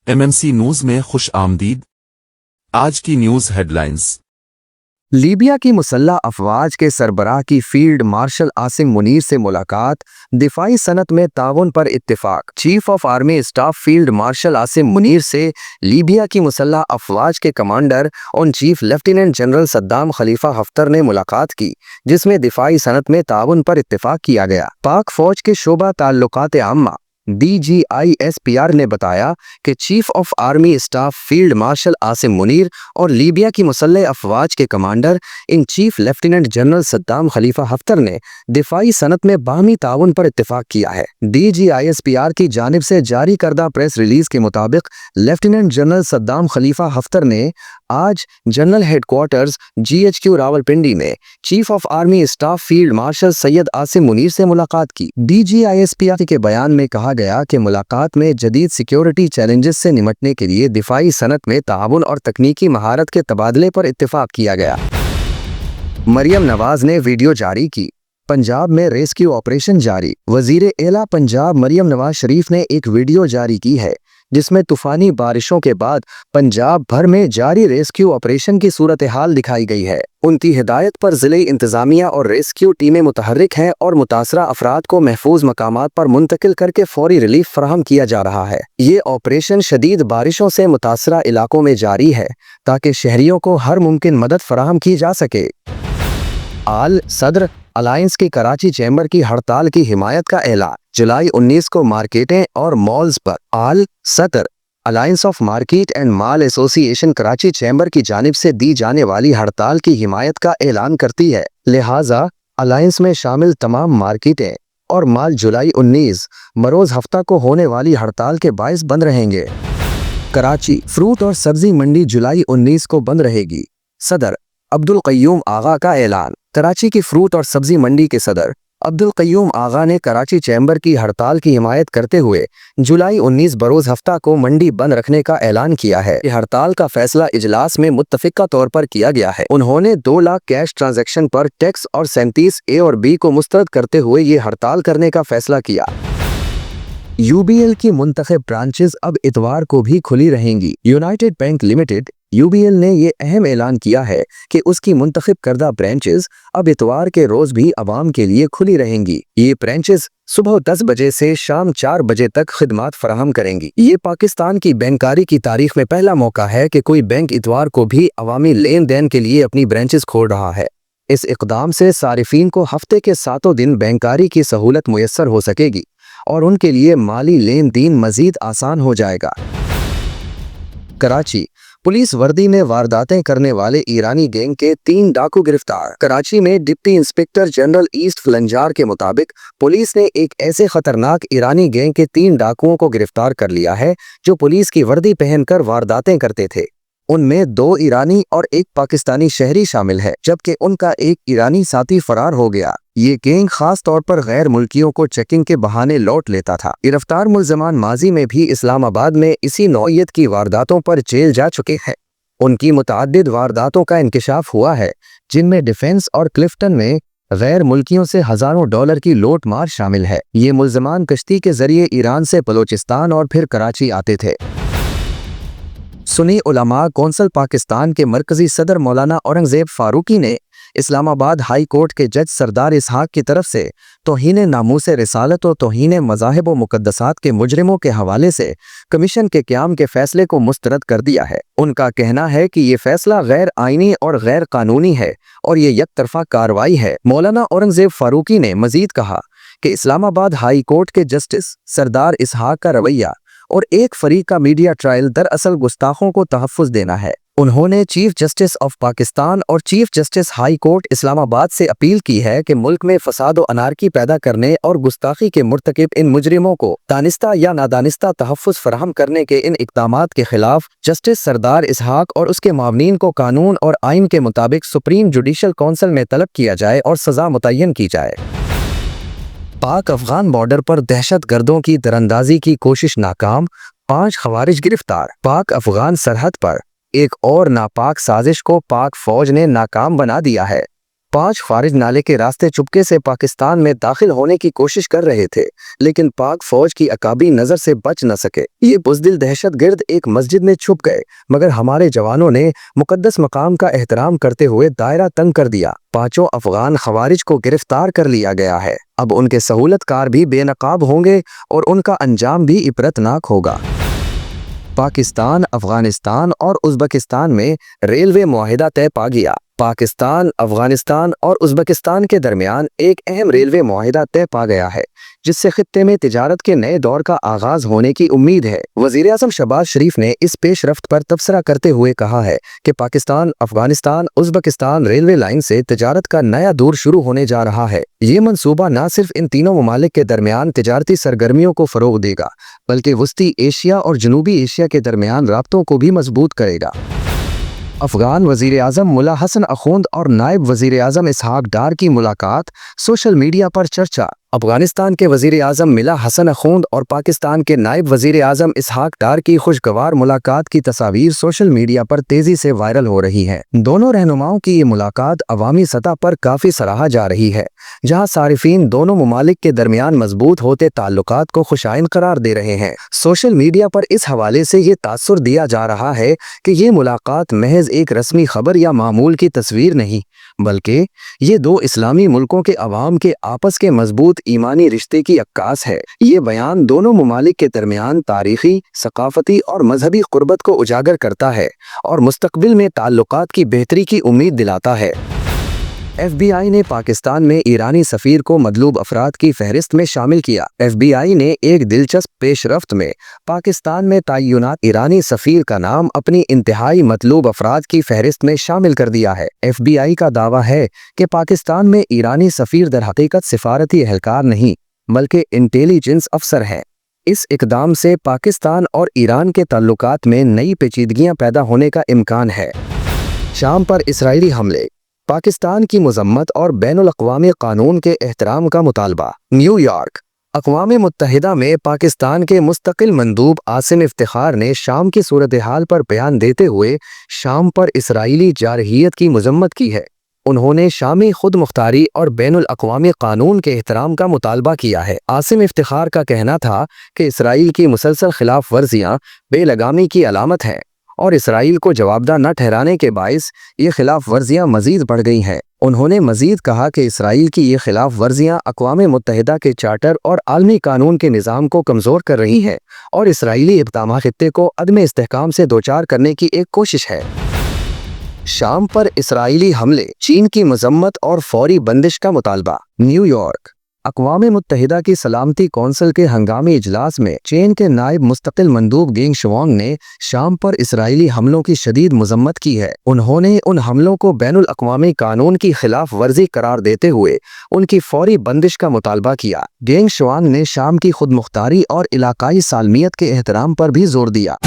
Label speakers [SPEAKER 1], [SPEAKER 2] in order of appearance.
[SPEAKER 1] MMC news में खुश आमदीद। आज की न्यूज हेडलाइंस।
[SPEAKER 2] लीबिया की मुसल्लह अफवाज के सरबराह की फील्ड मार्शल आसिम मुनीर से मुलाकात, दिफाई सनत में ताउन पर इत्तिफाक। Chief of army staff field marshal Asim Munir से लीबिया की मुसल्लह अफवाज के commander on chief lieutenant general Saddam Khalifa Haftar ने मुलाकात की, जिसमें दिफाई सनत में ताउन पर इत्तिफाक किया गया। पाक फौज के शोबा ताल्लुकात आम्मा DGISPR ने बताया कि chief of army staff field marshal Asim Munir और लीबिया की मुसल्लह अफवाज के commander in chief lieutenant general Saddam Khalifa Haftar ने दिफाई सनत में बाहमी ताउन पर इत्तिफाक किया है। DGISPR की जानिब से जारी करदा प्रेस रिलीज के मुताबिक lieutenant general Saddam Khalifa Haftar ने आज जनरल हेडक्वार्टर्स GHQ रावलपिंडी में chief of army staff field martial Syed Asim Munir से मुलाकात की। DGISPR के बयान में कहा गया कि मुलाकात में जदीद सिक्योरिटी चैलेंजेस से निमटने के लिए दिफाई सनत में ताउन और तकनीकी महारत के तबादले पर इत्तिफाक किया गया। मरियम नवाज ने वीडियो जारी की। पंजाब में रेस्क्यू ऑपरेशन जारी। वजीर एला पंजाब मरियम नवाज शरीफ ने एक वीडियो जारी की है, जिसमें तूफानी बारिशों के बाद पंजाब भर में जारी रेस्क्यू ऑपरेशन की सूरत हाल दिखाई गई है। उनकी हिदायत पर जिले इंतजामिया और रेस्क्यू टीमें मुतहर्रिक हैं और मुतासरा अफराद को महफूज मकामात पर मुंतकिल करके फौरी रिलीफ फराहम किया जा रहा है। ये ऑपरेशन शदीद बारिशों से मुतासरा इलाकों में जारी है ताकि शहरियों को हर मुमकिन मदद फराहम की जा सके। आल सदर अलायंस की कराची चैम्बर की हड़ताल की हिमायत का ऐलान। जुलाई 19 को मार्केटें और मॉल्स पर आल सदर alliance of market and mall association Karachi chamber की जानिब से दी जाने वाली हड़ताल की हिमायत का ऐलान करती है। लिहाजा अलायंस में शामिल तमाम मार्केटें और मॉल जुलाई 19 मरोज हफ्ता को होने वाली हड़ताल के बायस बंद रहेंगे। कराची फ्रूट और सब्जी मंडी जुलाई 19 को बंद रहेगी। सदर अब्दुल क़य्यूम आगा का ऐलान। कराची की फ्रूट और सब्जी मंडी के सदर अब्दुल क़य्यूम आगा ने कराची चैम्बर की हड़ताल की हिमायत करते हुए जुलाई 19 बरोज हफ्ता को मंडी बंद रखने का ऐलान किया है। हड़ताल का फैसला इजलास में मुत्तफ़िक़ा तौर पर किया गया है। उन्होंने 2 लाख कैश ट्रांजैक्शन पर टैक्स और 37 A और B को मुस्तरद करते हुए ये हड़ताल करने का फैसला किया। UBL की मुंतखब ब्रांचेस अब इतवार को भी खुली रहेंगी। यूनाइटेड बैंक लिमिटेड UBL ने ये अहम ऐलान किया है कि उसकी मुंतखब करदा ब्रांचेस अब इतवार के रोज भी आवाम के लिए खुली रहेंगी। ये ब्रांचेस सुबह 10 बजे से शाम 4 बजे तक खिदमात फराहम करेंगी। ये पाकिस्तान की बैंकारी की तारीख में पहला मौका है कि कोई बैंक इतवार को भी अवामी लेन देन के लिए अपनी ब्रांचेस खोल रहा है। इस इक़दाम से सारिफीन को हफ्ते के 7 दिन बैंकारी की सहूलत मुयस्सर हो सकेगी और उनके लिए माली लेन देन मजीद आसान हो जाएगा। कराची पुलिस वर्दी में वारदातें करने वाले ईरानी गैंग के 3 डाकू गिरफ्तार। कराची में डिप्टी इंस्पेक्टर जनरल ईस्ट फलंजार के मुताबिक पुलिस ने एक ऐसे खतरनाक ईरानी गैंग के 3 डाकुओं को गिरफ्तार कर लिया है जो पुलिस की वर्दी पहनकर वारदातें करते थे। उनमें 2 ईरानी और 1 पाकिस्तानी शहरी शामिल है, जबकि उनका एक ईरानी साथी फरार हो गया। ये गैंग खास तौर पर गैर मुल्कियों को चेकिंग के बहाने लौट लेता था। गिरफ्तार मुल्ज़मान माजी में भी इस्लामाबाद में इसी नौइयत की वारदातों पर जेल जा चुके हैं। उनकी मुतअद्दिद वारदातों का इंकिशाफ हुआ है, जिनमें डिफेंस और क्लिफ्टन में गैर मुल्कियों से हजारों डॉलर की लूट मार शामिल है। ये मुल्ज़मान कश्ती के जरिए ईरान से बलोचिस्तान और फिर कराची आते थे। सुन्नी उलमा कौंसिल पाकिस्तान के मरकजी सदर मौलाना औरंगजेब फारूकी ने इस्लामाबाद हाई कोर्ट के जज सरदार इसहाक की तरफ से तौहीन नामूस रिसालत और तौहीन मज़ाहिब व मुक़द्दसात के मुजरिमों के हवाले से कमीशन के क़याम के फैसले को मुस्तरद कर दिया है। उनका कहना है कि ये फैसला गैर आइनी और गैर कानूनी है और ये यकतरफा कार्रवाई है। मौलाना औरंगजेब फारूकी ने मजीद कहा कि इस्लामाबाद हाई कोर्ट के जस्टिस सरदार इसहाक का रवैया और एक फरीक का मीडिया ट्रायल दरअसल गुस्ताखों को तहफ़्फ़ुज़ देना है। उन्होंने चीफ जस्टिस ऑफ पाकिस्तान और chief justice high court Islamabad से अपील की है कि मुल्क में फसाद व अनारकी पैदा करने और गुस्ताखी के मुर्तकिब इन मुजरिमों को दानिस्ता या नादानिस्ता तहफ़्फ़ुज़ फराहम करने के इन इक़दामात के खिलाफ जस्टिस सरदार इसहाक और उसके मावनीन को कानून और आइन के मुताबिक सुप्रीम जुडिशल कौंसिल में तलब किया जाए और सज़ा मुतय्यन की जाए। पाक अफगान बॉर्डर पर दहशत गर्दों की दरअंदाजी की कोशिश नाकाम, 5 खवारिज गिरफ्तार। पाक अफगान सरहद पर एक और नापाक साजिश को पाक फौज ने नाकाम बना दिया है। 5 फारिज नाले के रास्ते चुपके से पाकिस्तान में दाखिल होने की कोशिश कर रहे थे, लेकिन पाक फौज की अकाबी नजर से बच न सके। ये बुज़दिल दहशतगर्द एक मस्जिद में छुप गए, मगर हमारे जवानों ने मुकद्दस मकाम का एहतराम करते हुए दायरा तंग कर दिया। 5 अफगान खवारिज को गिरफ्तार कर लिया गया है। अब उनके सहूलतकार भी बेनकाब होंगे और उनका अंजाम भी इबरतनाक होगा। पाकिस्तान, अफगानिस्तान और उज़्बेकिस्तान में रेलवे मुआहिदा तय पा गया। पाकिस्तान, अफगानिस्तान और उज़्बेकिस्तान के दरमियान एक अहम रेलवे मुआहिदा तय पा गया है, जिससे खित्ते में तिजारत के नए दौर का आगाज होने की उम्मीद है। वज़ीर-ए-आज़म शहबाज शरीफ ने इस पेशरफ्त पर तबसरा करते हुए कहा है कि Pakistan, Afghanistan, Uzbekistan railway line से तिजारत का नया दौर शुरू होने जा रहा है। ये मंसूबा न सिर्फ इन तीनों ममालिक के दरमियान तिजारती सरगर्मियों को फ़रोग़ देगा, बल्कि वस्ती एशिया और जनूबी एशिया के दरमियान राब्तों को भी मजबूत करेगा। अफगान वज़ीर-ए-आज़म मुल्ला हसन अखुंद और नायब वज़ीर-ए-आज़म इसहाक डार की मुलाकात सोशल मीडिया पर चर्चा। अफगानिस्तान के वज़ीर-ए-आज़म मुल्ला हसन अखुंद और पाकिस्तान के नायब वज़ीर-ए-आज़म इसहाक डार की खुशगवार मुलाकात की तस्वीर सोशल मीडिया पर तेजी से वायरल हो रही है। दोनों रहनुमाओं की ये मुलाकात अवामी सतह पर काफ़ी सराहा जा रही है, जहां सारिफीन दोनों ममालिक के दरमियान मजबूत होते ताल्लुकात को खुशाइन करार दे रहे हैं। सोशल मीडिया पर इस हवाले से ये तासुर दिया जा रहा है कि ये मुलाकात महज एक रस्मी खबर या मामूल की तस्वीर नहीं, बल्कि ये दो इस्लामी मुल्कों के अवाम के आपस के मजबूत ईमानी रिश्ते की अक्कास है। ये बयान दोनों ममालिक के दरमियान तारीखी, सकाफती और मजहबी कुर्बत को उजागर करता है और मुस्तकबिल में ताल्लुकात की बेहतरी की उम्मीद दिलाता है। FBI ने पाकिस्तान में ईरानी सफ़ीर को मतलूब अफराद की फहरिस्त में शामिल किया। FBI ने एक दिलचस्प पेशरफ्त में पाकिस्तान में तैनात ईरानी सफ़ीर का नाम अपनी इंतहाई मतलूब अफराद की फहरिस्त में शामिल कर दिया है। FBI का दावा है कि पाकिस्तान में ईरानी सफ़ीर दरहकीकत सिफारती एहलकार नहीं, बल्कि इंटेलिजेंस अफसर हैं। इस इकदाम से पाकिस्तान और ईरान के ताल्लुकात में नई पेचीदगियाँ पैदा होने का इम्कान है। शाम पर इसराइली हमले, पाकिस्तान की मजम्मत और बैनुल-अक़वामी कानून के एहतराम का मुतालबा। न्यूयॉर्क, अक़वाम मुत्तहिदा में पाकिस्तान के मुस्तकिल मंदूब आसिम इफ्तिखार ने शाम की सूरत हाल पर बयान देते हुए शाम पर इसराइली जारहियत की मजम्मत की है। उन्होंने शामी खुद मुख्तारी और बैनुल-अक़वामी कानून के एहतराम का मुतालबा किया है। आसिम इफ्तिखार का कहना था कि इसराइल की मुसलसल खिलाफ वर्जियाँ बेलगामी की अलामत हैं और इसराइल को जवाबदा न ठहराने के बाइस ये खिलाफ वर्जियाँ मजीद बढ़ गई हैं। उन्होंने मजीद कहा कि इसराइल की ये खिलाफ वर्जियाँ अक़वाम मुत्तहिदा के चार्टर और आलमी कानून के निज़ाम को कमज़ोर कर रही हैं और इसराइली इक़दाम खित्ते को अदम इस्तेहकाम से दोचार करने की एक कोशिश है। शाम पर इसराइली हमले, चीन की मजम्मत और फौरी बंदिश का मुतालबा। न्यूयॉर्क, अक़वाम मुत्तहिदा की सलामती कौंसिल के हंगामी इजलास में चीन के नायब मुस्तकिल मंदूब गेंग शुआंग ने शाम पर इसराइली हमलों की शदीद मजम्मत की है। उन्होंने उन हमलों को बैनुल अक़वामी कानून की खिलाफ वर्जी करार देते हुए उनकी फौरी बंदिश का मुतालबा किया। गेंग शुआंग ने शाम की खुद मुख्तारी और इलाकाई सालमियत के एहतराम पर भी जोर दिया।